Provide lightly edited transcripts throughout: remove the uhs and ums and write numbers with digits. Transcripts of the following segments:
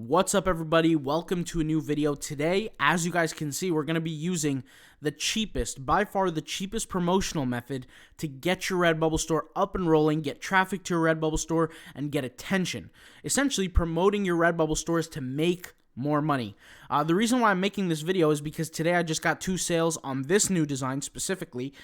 What's up, everybody? Welcome to a new video. Today, as you guys can see, we're going to be using the cheapest, by far the cheapest promotional method to get your Redbubble store up and rolling, get traffic to your Redbubble store, and get attention. Essentially, promoting your Redbubble stores to make more money. The reason why I'm making this video is because today I just got 2 sales on this new design specifically,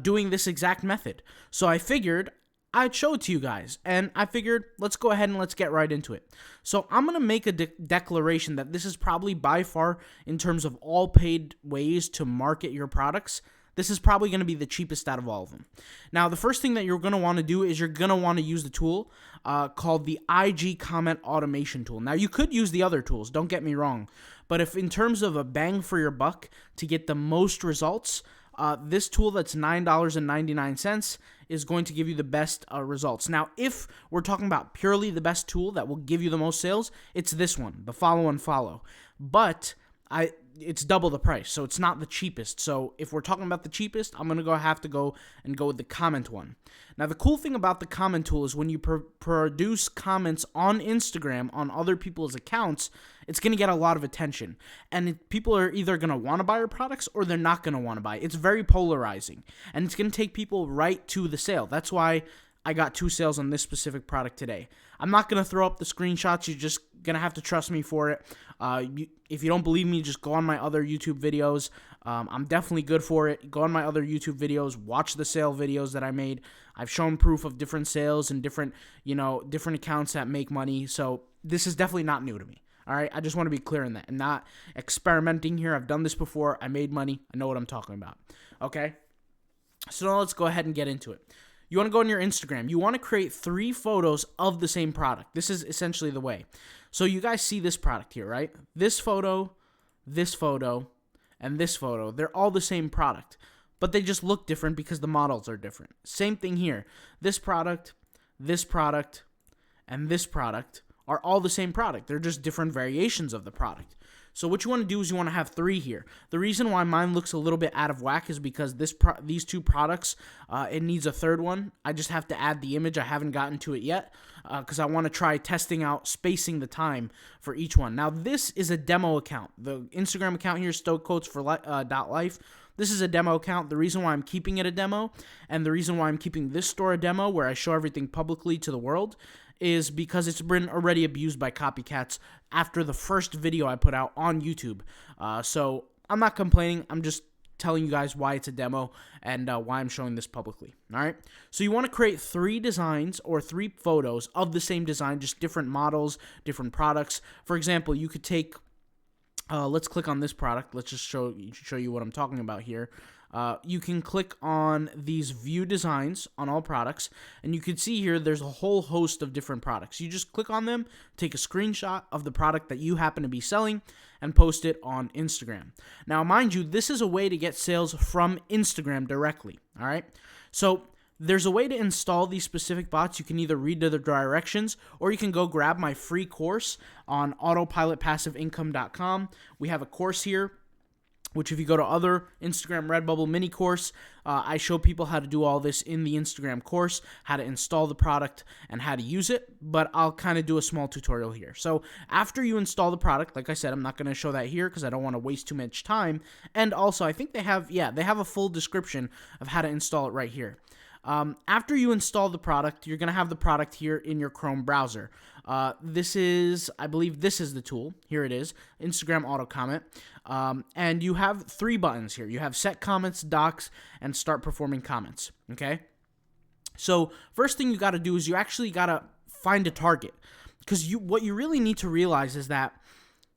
doing this exact method. So I figured I'd show it to you guys, and I figured let's go ahead and let's get right into it. So I'm going to make a declaration that this is probably by far, in terms of all paid ways to market your products, this is probably going to be the cheapest out of all of them. Now, the first thing that you're going to want to do is you're going to want to use the tool called the IG comment automation tool. Now, you could use the other tools, don't get me wrong, but if in terms of a bang for your buck to get the most results, this tool that's $9.99 is going to give you the best results. Now, if we're talking about purely the best tool that will give you the most sales, it's this one, the follow and follow. But it's double the price, so it's not the cheapest. So if we're talking about the cheapest, I'm going to have to go with the comment one. Now, the cool thing about the comment tool is when you produce comments on Instagram on other people's accounts, it's going to get a lot of attention. And people are either going to want to buy your products or they're not going to want to buy. It's very polarizing, and it's going to take people right to the sale. That's why I got 2 sales on this specific product today. I'm not going to throw up the screenshots. You're just going to have to trust me for it. If you don't believe me, just go on my other YouTube videos. I'm definitely good for it. Go on my other YouTube videos. Watch the sale videos that I made. I've shown proof of different sales and different accounts that make money. So this is definitely not new to me. All right, I just want to be clear on that. I'm not experimenting here. I've done this before. I made money. I know what I'm talking about. Okay, so now let's go ahead and get into it. You want to go on your Instagram. You want to create 3 photos of the same product. This is essentially the way. So you guys see this product here, right? This photo, and this photo. They're all the same product, but they just look different because the models are different. Same thing here. This product, and this product are all the same product. They're just different variations of the product. So what you want to do is you want to have 3 here. The reason why mine looks a little bit out of whack is because these 2 products, it needs a 3rd one. I just have to add the image. I haven't gotten to it yet because I want to try testing out spacing the time for each one. Now, this is a demo account. The Instagram account here is stokequotes.life. This is a demo account. The reason why I'm keeping it a demo, and the reason why I'm keeping this store a demo where I show everything publicly to the world, is because it's been already abused by copycats after the first video I put out on YouTube. So I'm not complaining. I'm just telling you guys why it's a demo and why I'm showing this publicly. All right. So you want to create 3 designs or 3 photos of the same design, just different models, different products. For example, you could take, let's click on this product. Let's just show you what I'm talking about here. You can click on these view designs on all products, and you can see here there's a whole host of different products. You just click on them, take a screenshot of the product that you happen to be selling, and post it on Instagram. Now, mind you, this is a way to get sales from Instagram directly, all right? So there's a way to install these specific bots. You can either read the directions, or you can go grab my free course on autopilotpassiveincome.com. We have a course here, which if you go to other Instagram Redbubble mini course, I show people how to do all this in the Instagram course, how to install the product and how to use it, but I'll kind of do a small tutorial here. So after you install the product, like I said, I'm not going to show that here because I don't want to waste too much time. And also, I think they have a full description of how to install it right here. After you install the product, you're going to have the product here in your Chrome browser. I believe this is the tool. Here it is, Instagram auto comment. And you have 3 buttons here. You have set comments, docs, and start performing comments. Okay. So first thing you got to do is you actually got to find a target, because what you really need to realize is that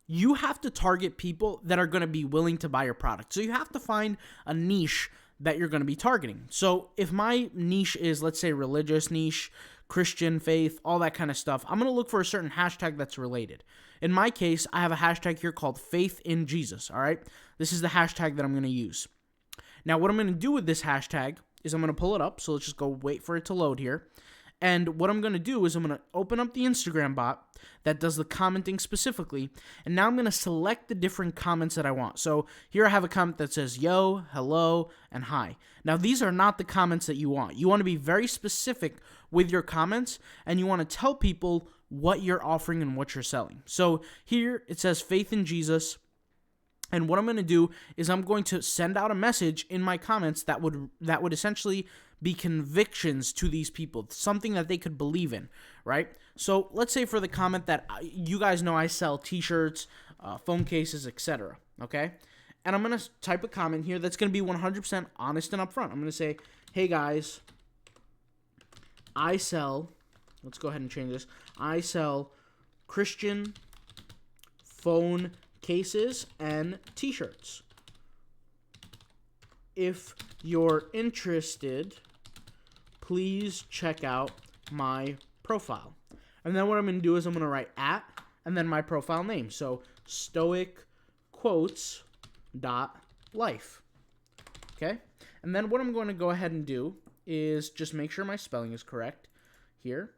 you have to target people that are going to be willing to buy your product. So you have to find a niche that you're going to be targeting. So if my niche is, let's say, religious niche, Christian faith, all that kind of stuff, I'm going to look for a certain hashtag that's related. In my case, I have a hashtag here called faith in Jesus, all right? This is the hashtag that I'm going to use. Now, what I'm going to do with this hashtag is I'm going to pull it up. So let's just go wait for it to load here. And what I'm going to do is I'm going to open up the Instagram bot that does the commenting specifically. And now I'm going to select the different comments that I want. So here I have a comment that says, yo, hello, and hi. Now, these are not the comments that you want. You want to be very specific with your comments, and you want to tell people what you're offering and what you're selling. So here it says faith in Jesus. And what I'm going to do is I'm going to send out a message in my comments that would essentially be convictions to these people, something that they could believe in, right? So let's say for the comment that you guys know I sell t-shirts, phone cases, etc., okay? And I'm going to type a comment here that's going to be 100% honest and upfront. I'm going to say, hey guys, I sell, let's go ahead and change this, I sell Christian phone cases and t-shirts. If you're interested, please check out my profile. And then what I'm going to do is I'm going to write @ and then my profile name. So stoicquotes.life. Okay? And then what I'm going to go ahead and do is just make sure my spelling is correct here.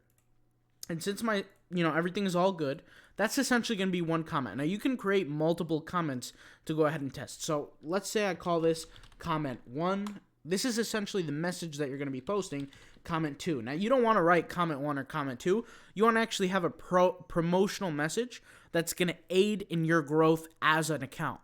And since my, everything is all good, that's essentially going to be one comment. Now, you can create multiple comments to go ahead and test. So let's say I call this comment 1. This is essentially the message that you're going to be posting, comment 2. Now, you don't want to write comment 1 or comment 2. You want to actually have a promotional message that's going to aid in your growth as an account,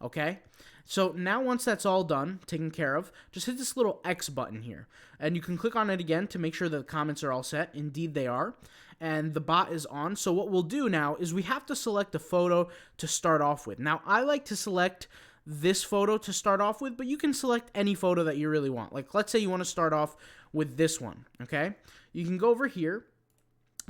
okay? So now once that's all done, taken care of, just hit this little X button here. And you can click on it again to make sure that the comments are all set. Indeed, they are. And the bot is on. So what we'll do now is we have to select a photo to start off with. Now, I like to select this photo to start off with, but you can select any photo that you really want. Like, let's say you want to start off with this one, okay? You can go over here,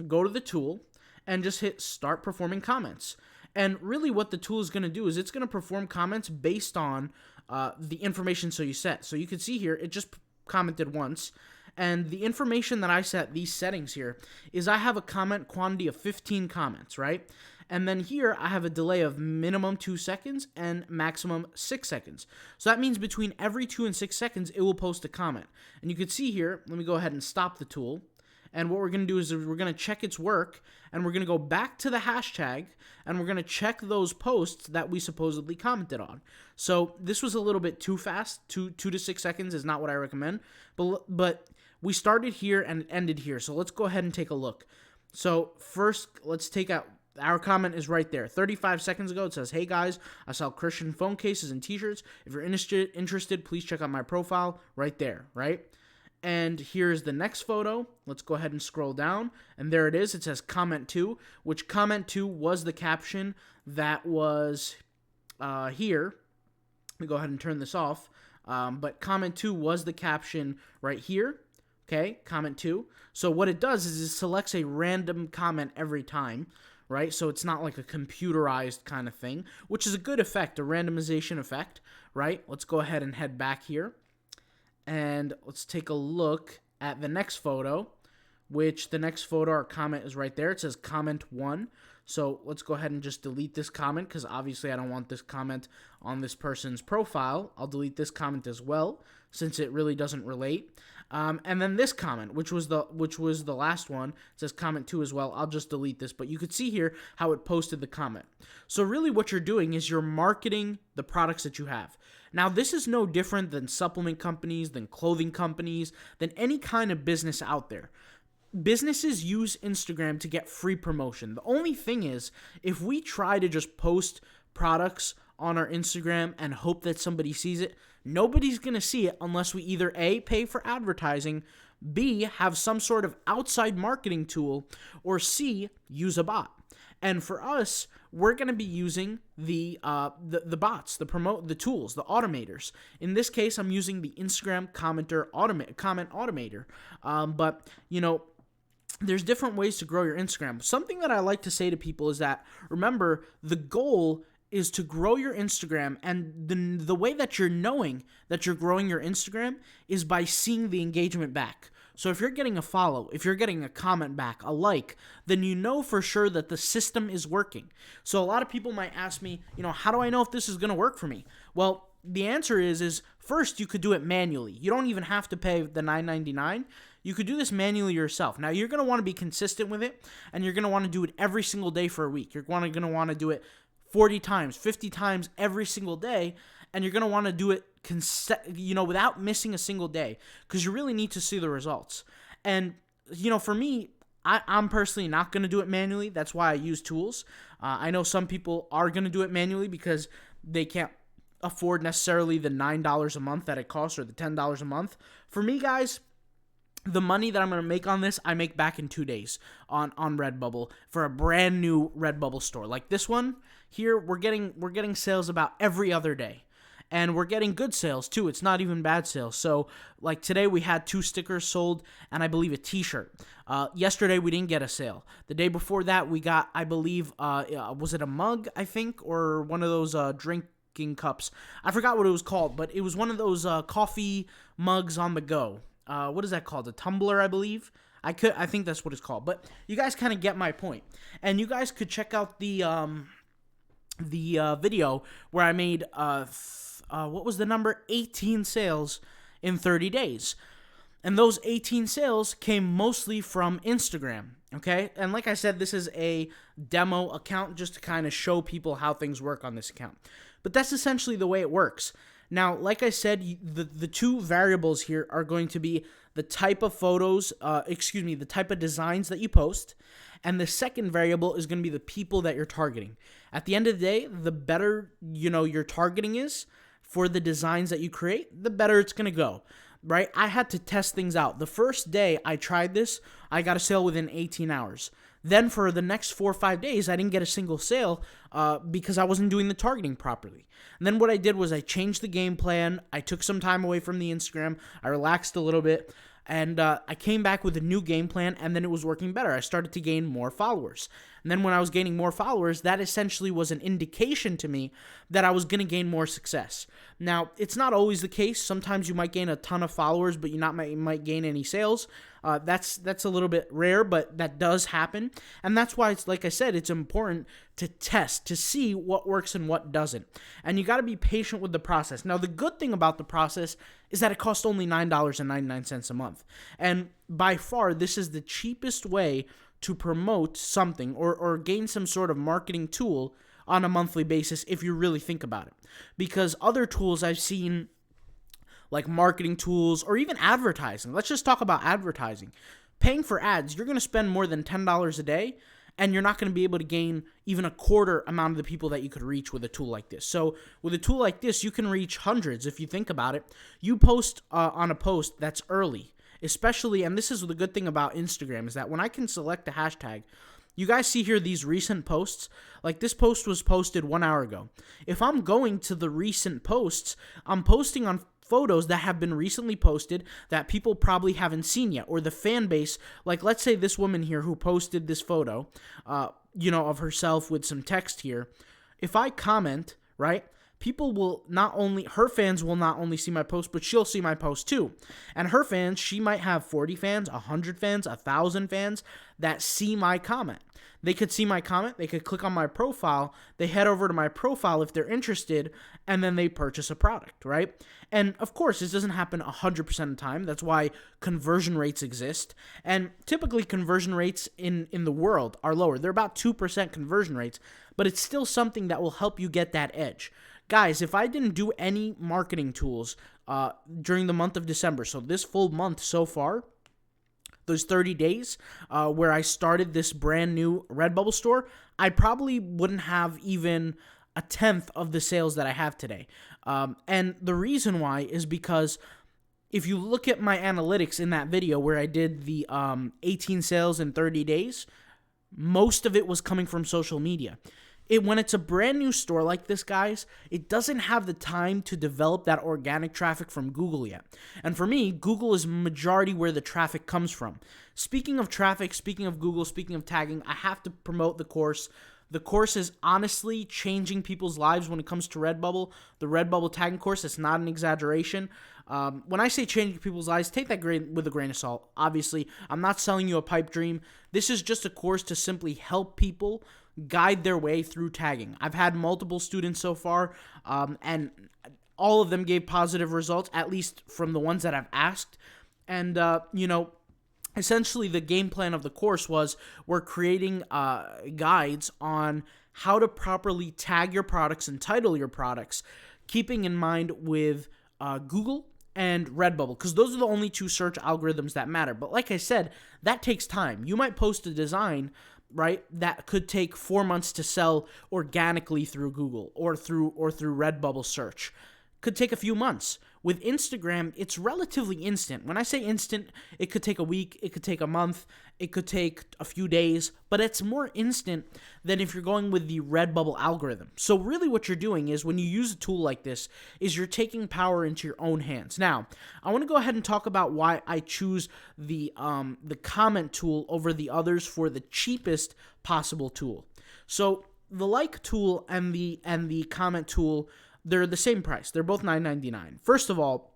go to the tool, and just hit Start Performing Comments. And really what the tool is going to do is it's going to perform comments based on the information so you set. So you can see here, it just commented once. And the information that I set, these settings here, is I have a comment quantity of 15 comments, right? And then here I have a delay of minimum 2 seconds and maximum 6 seconds. So that means between every 2 and 6 seconds, it will post a comment. And you can see here, let me go ahead and stop the tool. And what we're going to do is we're going to check its work, and we're going to go back to the hashtag, and we're going to check those posts that we supposedly commented on. So this was a little bit too fast. 2 to 6 seconds is not what I recommend. But we started here and it ended here. So let's go ahead and take a look. So first, let's take out, our comment is right there. 35 seconds ago, it says, hey guys, I sell Christian phone cases and t-shirts. If you're interested, please check out my profile right there, right? And here's the next photo. Let's go ahead and scroll down. And there it is. It says comment 2, which comment 2 was the caption that was here. Let me go ahead and turn this off. But comment 2 was the caption right here. Okay, comment 2. So what it does is it selects a random comment every time, right? So it's not like a computerized kind of thing, which is a good effect, a randomization effect, right? Let's go ahead and head back here. And let's take a look at the next photo, which the next photo or comment is right there. It says comment 1. So let's go ahead and just delete this comment because obviously I don't want this comment on this person's profile. I'll delete this comment as well since it really doesn't relate. And then this comment, which was the last one, it says comment 2 as well. I'll just delete this, but you could see here how it posted the comment. So really what you're doing is you're marketing the products that you have. Now, this is no different than supplement companies, than clothing companies, than any kind of business out there. Businesses use Instagram to get free promotion. The only thing is, if we try to just post products on our Instagram and hope that somebody sees it, nobody's going to see it unless we either A, pay for advertising, B, have some sort of outside marketing tool, or C, use a bot. And for us, we're going to be using the bots, the tools, the automators. In this case, I'm using the Instagram comment automator. But, there's different ways to grow your Instagram. Something that I like to say to people is that, remember, the goal is to grow your Instagram, and the way that you're knowing that you're growing your Instagram is by seeing the engagement back. So if you're getting a follow, if you're getting a comment back, a like, then you know for sure that the system is working. So a lot of people might ask me, how do I know if this is going to work for me? Well, the answer is first you could do it manually. You don't even have to pay the $9.99. You could do this manually yourself. Now, you're going to want to be consistent with it, and you're going to want to do it every single day for a week. You're going to want to do it 40 times, 50 times every single day, and you're going to want to do it without missing a single day, because you really need to see the results. And, for me, I'm personally not going to do it manually. That's why I use tools. I know some people are going to do it manually because they can't afford necessarily the $9 a month that it costs, or the $10 a month. For me, guys, the money that I'm going to make on this, I make back in 2 days on Redbubble for a brand new Redbubble store. Like this one here, we're getting sales about every other day. And we're getting good sales too. It's not even bad sales. So like today we had 2 stickers sold, and I believe a t-shirt. Yesterday we didn't get a sale. The day before that we got, I believe, was it a mug, I think, or one of those drinking cups? I forgot what it was called, but it was one of those coffee mugs on the go. What is that called? A tumbler, I believe. I think that's what it's called. But you guys kind of get my point. And you guys could check out the video where I made what was the number? 18 sales in 30 days. And those 18 sales came mostly from Instagram, okay? And like I said, this is a demo account just to kind of show people how things work on this account. But that's essentially the way it works. Now, like I said, the 2 variables here are going to be the type of photos, the type of designs that you post, and the second variable is going to be the people that you're targeting. At the end of the day, the better, your targeting is for the designs that you create, the better it's going to go, right? I had to test things out. The first day I tried this, I got a sale within 18 hours. Then for the next 4 or 5 days, I didn't get a single sale because I wasn't doing the targeting properly. And then what I did was I changed the game plan. I took some time away from the Instagram. I relaxed a little bit. And I came back with a new game plan, and then it was working better. I started to gain more followers. And then when I was gaining more followers, that essentially was an indication to me that I was going to gain more success. Now, it's not always the case. Sometimes you might gain a ton of followers, but you might gain any sales. That's a little bit rare, but that does happen. And that's why, it's like I said, it's important to test, to see what works and what doesn't. And you got to be patient with the process. Now, the good thing about the process is that it costs only $9.99 a month. And by far, this is the cheapest way to promote something or gain some sort of marketing tool on a monthly basis if you really think about it. Because other tools I've seen, like marketing tools or even advertising. Let's just talk about advertising. Paying for ads, you're going to spend more than $10 a day, and you're not going to be able to gain even a quarter amount of the people that you could reach with a tool like this. So with a tool like this, you can reach hundreds if you think about it. You post on a post that's early, especially, and this is the good thing about Instagram, is that when I can select a hashtag, you guys see here these recent posts. Like this post was posted 1 hour ago. If I'm going to the recent posts, I'm posting on photos that have been recently posted that people probably haven't seen yet, or the fan base. Like let's say this woman here who posted this photo, of herself with some text here. If I comment, right, people will her fans will not only see my post, but she'll see my post too. And her fans, she might have 40 fans, 100 fans, 1,000 fans that see my comment. They could see my comment, they could click on my profile, they head over to my profile if they're interested, and then they purchase a product, right? And of course, this doesn't happen 100% of the time. That's why conversion rates exist. And typically conversion rates in the world are lower. They're about 2% conversion rates, but it's still something that will help you get that edge. Guys, if I didn't do any marketing tools during the month of December, so this full month so far, those 30 days where I started this brand new Redbubble store, I probably wouldn't have even a tenth of the sales that I have today. And the reason why is because if you look at my analytics in that video where I did the 18 sales in 30 days, most of it was coming from social media. When it's a brand new store like this, guys, it doesn't have the time to develop that organic traffic from Google yet. And for me, Google is majority where the traffic comes from. Speaking of traffic, speaking of Google, speaking of tagging, I have to promote the course. The course is honestly changing people's lives when it comes to Redbubble. The Redbubble tagging course, it's not an exaggeration. When I say changing people's lives, take that with a grain of salt. Obviously, I'm not selling you a pipe dream. This is just a course to simply help people guide their way through tagging. I've had multiple students so far, and all of them gave positive results, at least from the ones that I've asked. And, essentially the game plan of the course was we're creating guides on how to properly tag your products and title your products, keeping in mind with Google and Redbubble, because those are the only two search algorithms that matter. But like I said, that takes time. You might post a design, right, that could take 4 months to sell organically through Google or through Redbubble search. Could take a few months. With Instagram, it's relatively instant. When I say instant, it could take a week, it could take a month, it could take a few days, but it's more instant than if you're going with the Redbubble algorithm. So really what you're doing is when you use a tool like this is you're taking power into your own hands. Now, I want to go ahead and talk about why I choose the comment tool over the others for the cheapest possible tool. So the like tool and the comment tool, they're the same price. They're both $9.99. First of all,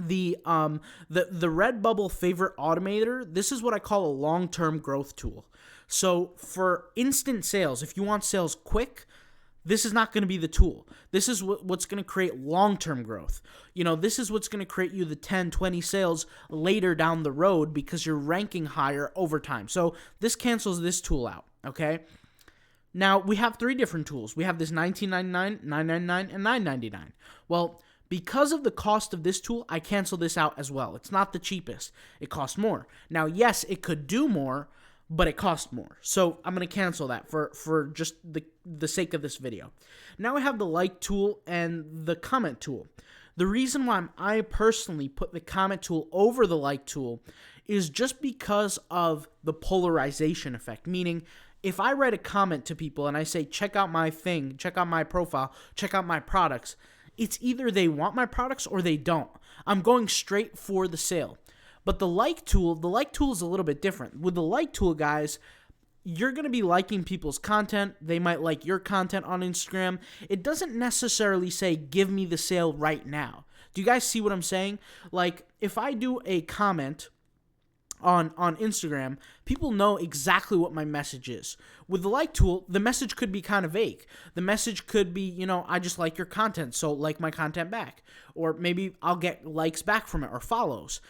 the Redbubble favorite automator, this is what I call a long-term growth tool. So for instant sales, if you want sales quick, this is not going to be the tool. This is what's going to create long-term growth. This is what's going to create you the 10, 20 sales later down the road because you're ranking higher over time. So this cancels this tool out, okay? Now, we have 3 different tools. We have this $19.99, $9.99, and $9.99. Well, because of the cost of this tool, I cancel this out as well. It's not the cheapest. It costs more. Now, yes, it could do more, but it costs more. So I'm going to cancel that for just the sake of this video. Now I have the like tool and the comment tool. The reason why I personally put the comment tool over the like tool is just because of the polarization effect, meaning if I write a comment to people and I say, check out my thing, check out my profile, check out my products, it's either they want my products or they don't. I'm going straight for the sale. But the like tool is a little bit different. With the like tool, guys, you're going to be liking people's content. They might like your content on Instagram. It doesn't necessarily say, give me the sale right now. Do you guys see what I'm saying? Like, if I do a comment on Instagram, people know exactly what my message is. With the like tool, the message could be kind of vague. The message could be, I just like your content, so like my content back. Or maybe I'll get likes back from it or follows.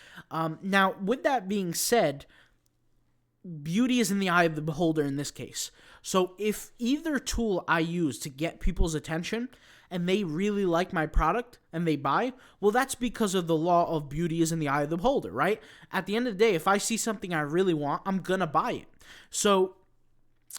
Now, with that being said, beauty is in the eye of the beholder in this case. So if either tool I use to get people's attention and they really like my product and they buy, well, that's because of the law of beauty is in the eye of the beholder, right? At the end of the day, if I see something I really want, I'm going to buy it. So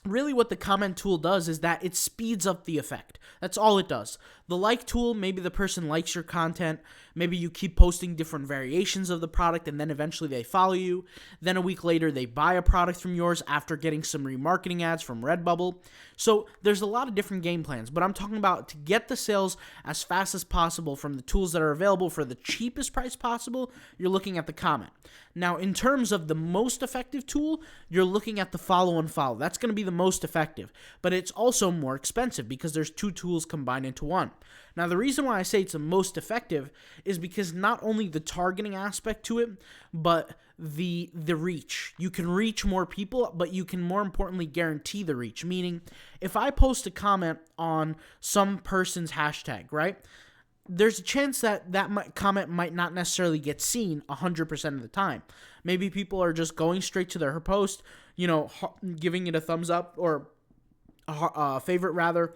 really what the comment tool does is that it speeds up the effect. That's all it does. The like tool, maybe the person likes your content. Maybe you keep posting different variations of the product and then eventually they follow you. Then a week later, they buy a product from yours after getting some remarketing ads from Redbubble. So there's a lot of different game plans, but I'm talking about to get the sales as fast as possible from the tools that are available for the cheapest price possible, you're looking at the comment. Now, in terms of the most effective tool, you're looking at the follow and follow. That's going to be the most effective, but it's also more expensive because there's 2 tools combined into one. Now, the reason why I say it's the most effective is because not only the targeting aspect to it, but the reach. You can reach more people, but you can more importantly guarantee the reach. Meaning, if I post a comment on some person's hashtag, right, there's a chance that comment might not necessarily get seen 100% of the time. Maybe people are just going straight to their post, giving it a thumbs up or a favorite rather,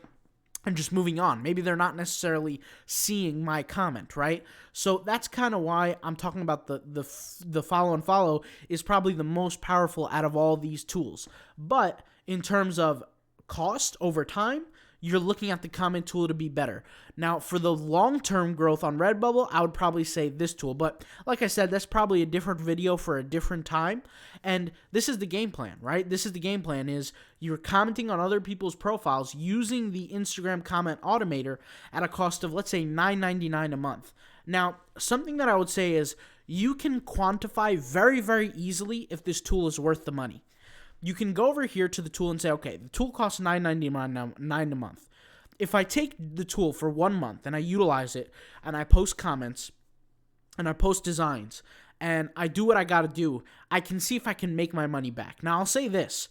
and just moving on. Maybe they're not necessarily seeing my comment, right? So that's kind of why I'm talking about the follow and follow is probably the most powerful out of all these tools. But in terms of cost over time, you're looking at the comment tool to be better. Now, for the long-term growth on Redbubble, I would probably say this tool. But like I said, that's probably a different video for a different time. And this is the game plan, right? This is the game plan is you're commenting on other people's profiles using the Instagram comment automator at a cost of, let's say, $9.99 a month. Now, something that I would say is you can quantify very, very easily if this tool is worth the money. You can go over here to the tool and say, okay, the tool costs $9.99 a month. If I take the tool for 1 month and I utilize it and I post comments and I post designs and I do what I got to do, I can see if I can make my money back. Now, I'll say this.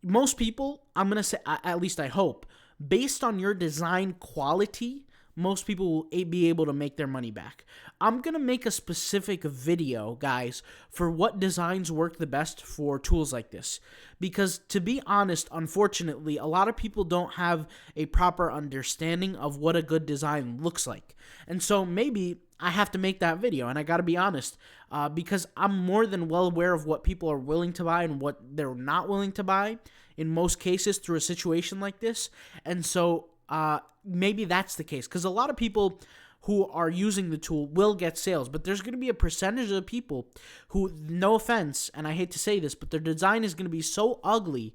Most people, I'm going to say, at least I hope, based on your design quality, most people will be able to make their money back. I'm going to make a specific video, guys, for what designs work the best for tools like this. Because to be honest, unfortunately, a lot of people don't have a proper understanding of what a good design looks like. And so maybe I have to make that video, and I got to be honest, because I'm more than well aware of what people are willing to buy and what they're not willing to buy in most cases through a situation like this. And so maybe that's the case, because a lot of people who are using the tool will get sales, but there's going to be a percentage of people who, no offense, and I hate to say this, but their design is going to be so ugly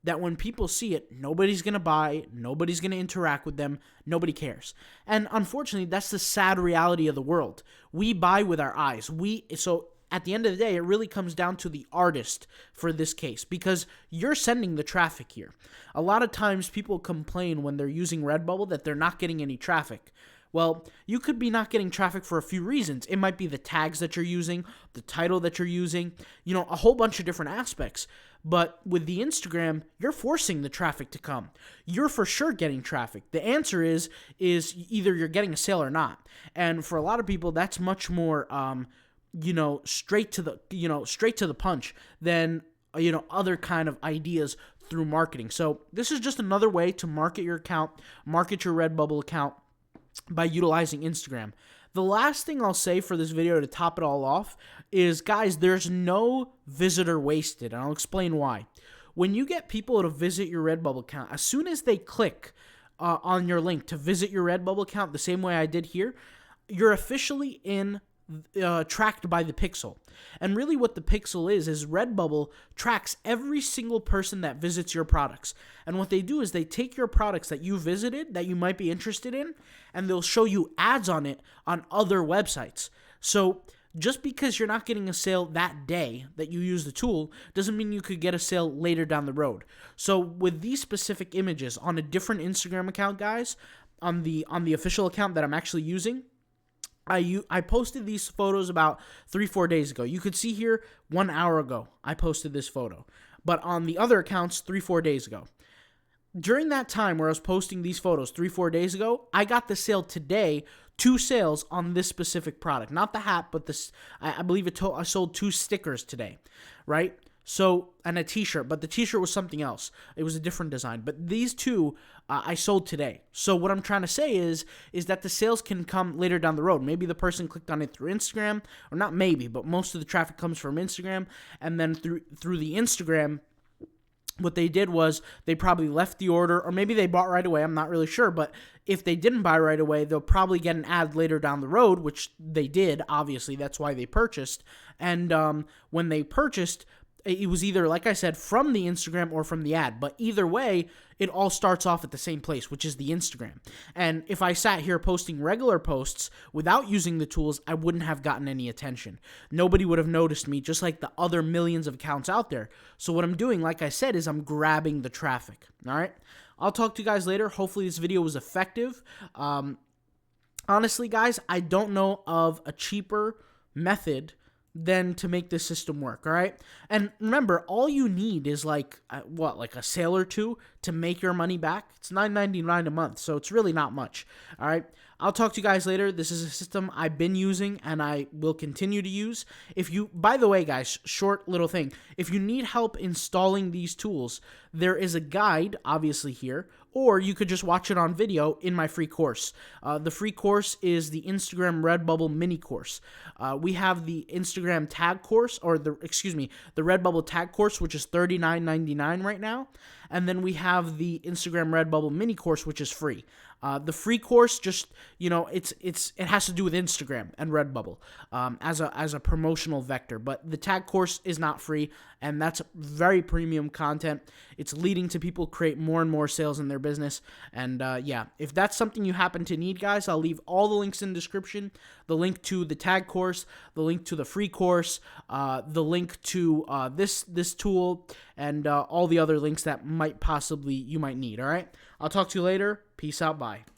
that when people see it, nobody's going to buy, nobody's going to interact with them, nobody cares. And unfortunately, that's the sad reality of the world. We buy with our eyes. So at the end of the day, it really comes down to the artist for this case, because you're sending the traffic here. A lot of times people complain when they're using Redbubble that they're not getting any traffic. Well, you could be not getting traffic for a few reasons. It might be the tags that you're using, the title that you're using, a whole bunch of different aspects. But with the Instagram, you're forcing the traffic to come. You're for sure getting traffic. The answer is either you're getting a sale or not. And for a lot of people, that's much more straight to the punch than other kind of ideas through marketing. So this is just another way to market your account, market your Redbubble account by utilizing Instagram. The last thing I'll say for this video to top it all off is, guys, there's no visitor wasted, and I'll explain why. When you get people to visit your Redbubble account, as soon as they click on your link to visit your Redbubble account the same way I did here, you're officially tracked by the pixel. And really what the pixel is Redbubble tracks every single person that visits your products. And what they do is they take your products that you visited that you might be interested in, and they'll show you ads on it on other websites. So just because you're not getting a sale that day that you use the tool doesn't mean you could get a sale later down the road. So with these specific images on a different Instagram account, guys, on the official account that I'm actually using, I posted these photos about 3-4 days ago. You could see here 1 hour ago I posted this photo. But on the other accounts, 3-4 days ago. During that time where I was posting these photos 3-4 days ago, I got the sale today, 2 sales on this specific product. Not the hat, but this. I believe I sold 2 stickers today, right? So, and a t-shirt, but the t-shirt was something else. It was a different design. But these 2 I sold today. So what I'm trying to say is that the sales can come later down the road. Maybe the person clicked on it through Instagram, or not maybe, but most of the traffic comes from Instagram. And then through the Instagram, what they did was they probably left the order, or maybe they bought right away. I'm not really sure. But if they didn't buy right away, they'll probably get an ad later down the road, which they did. Obviously, that's why they purchased. And when they purchased, it was either, like I said, from the Instagram or from the ad. But either way, it all starts off at the same place, which is the Instagram. And if I sat here posting regular posts without using the tools, I wouldn't have gotten any attention. Nobody would have noticed me, just like the other millions of accounts out there. So what I'm doing, like I said, is I'm grabbing the traffic. All right? I'll talk to you guys later. Hopefully this video was effective. Honestly, guys, I don't know of a cheaper method than to make this system work, all right? And remember, all you need is like a sale or 2 to make your money back. It's $9.99 a month, so it's really not much, all right? I'll talk to you guys later. This is a system I've been using and I will continue to use. By the way, guys, short little thing. If you need help installing these tools, there is a guide, obviously here, or you could just watch it on video in my free course. The free course is the Instagram Redbubble mini course. We have the Instagram tag course, or the Redbubble tag course, which is $39.99 right now. And then we have the Instagram Redbubble mini course, which is free. The free course just, it has to do with Instagram and Redbubble as a promotional vector. But the tag course is not free, and that's very premium content. It's leading to people create more and more sales in their business. And yeah, if that's something you happen to need, guys, I'll leave all the links in the description. The link to the tag course, the link to the free course, the link to this tool, and all the other links that you might need. All right, I'll talk to you later. Peace out. Bye.